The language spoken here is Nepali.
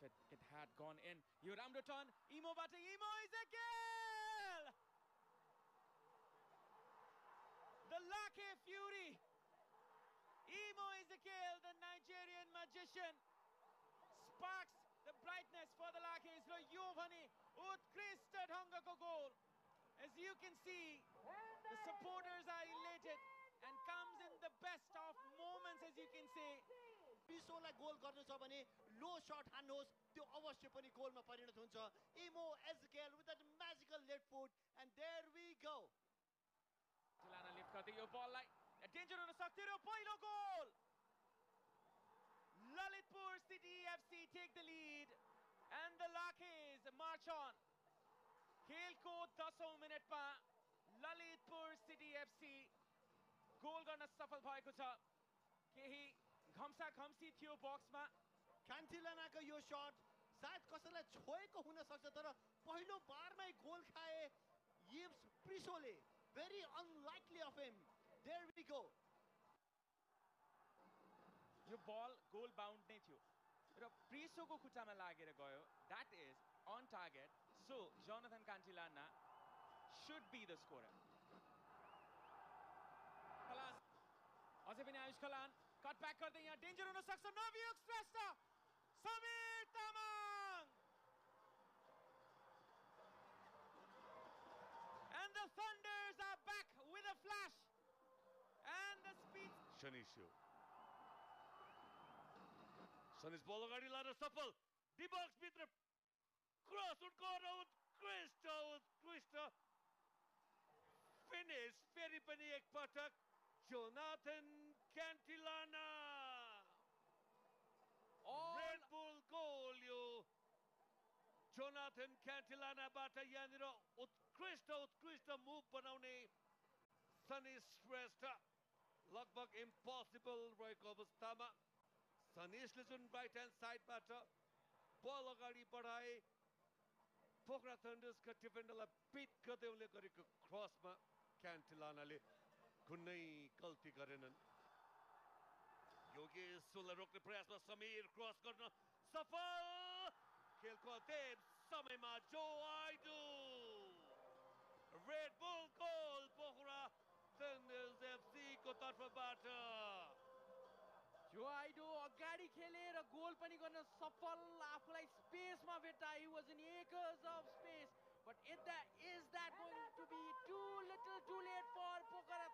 if it had gone in. यो राम्रो टर्न इमोबाट Emo Ezekiel the Lache Fury Imo Ezekiel, the Nigerian magician, sparks the brightness for the Laches र यो भने उत्कृष्ट ढङ्गको goal. As you can see, the supporters are elated and comes in the best of moments, as you can see. Prisoलाई गोल गर्नु छ भने लो शट हान्नुहोस्, त्यो अवश्य पनि गोलमा परिणत हुन्छ. Imo Ezekiel with that magical left foot, and there we go. Tilana lift गर्दै यो बललाई डेन्जर हुन सक्थ्यो र पहिलो goal. Lalitpur City FC take the lead and the Laches march on. खेलको 10औं मिनेटमा ललितपुर सिटी एफसी गोल गर्न सफल भएको छ. केही घम्सा घम्सी थियो बक्समा. क्यान्टिलानाको यो शट सायद कसैलाई छोएको हुन सक्छ, तर पहिलो बारमै गोल खाए यिब्स प्रिसोले. Very unlikely of him. There we go. यो बल गोल बाउन्ड नै थियो र प्रिसोको खुट्टामा लागेर गयो. That is on target. So Jonathan Cantilana should be the scorer. Khalan अझै पनि आयुष खलान कट ब्याक गर्दै यहाँ डेन्जर हुन सक्छ. Navyug Shrestha Samir Tamang and the Thunders are back with a flash and the speed. Shanish ball अगाडि लान सफल. डी बक्स भित्र क्रस उनको उत्कृष्ट फिनिश. फेरि पनि एक पटक Jonathan Cantilana. Red Bull goal यो Jonathan Cantilana बाट यहाँनिर उत्कृष्ट मुभ बनाउने सनी श्रेष्ठ. लगभग इम्पोसिबल रहेको अवस्थामा सनीशले जुन राइट ह्यान्ड साइडबाट बल अगाडि बढाए, पोखरा थन्डर्सका डिफेन्डरलाई बिट गर्दै उनले गरेको क्रसमा क्यान्टिलानाले कुनै गल्ती गरेनन्. योगेशलाई रोक्ने प्रयासमा समीर क्रस गर्न सफल. खेलको अन्तिम समयमा जो आइडु. रेड बुल गोल पोखरा थन्डर्स एफसी को तर्फबाट. जो आइडो अगाडि खेले र गोल पनि गर्न सफल. आफूलाई स्पेसमा भेट्टा. He was in acres of space, but is that going to be too little too late for Pokhara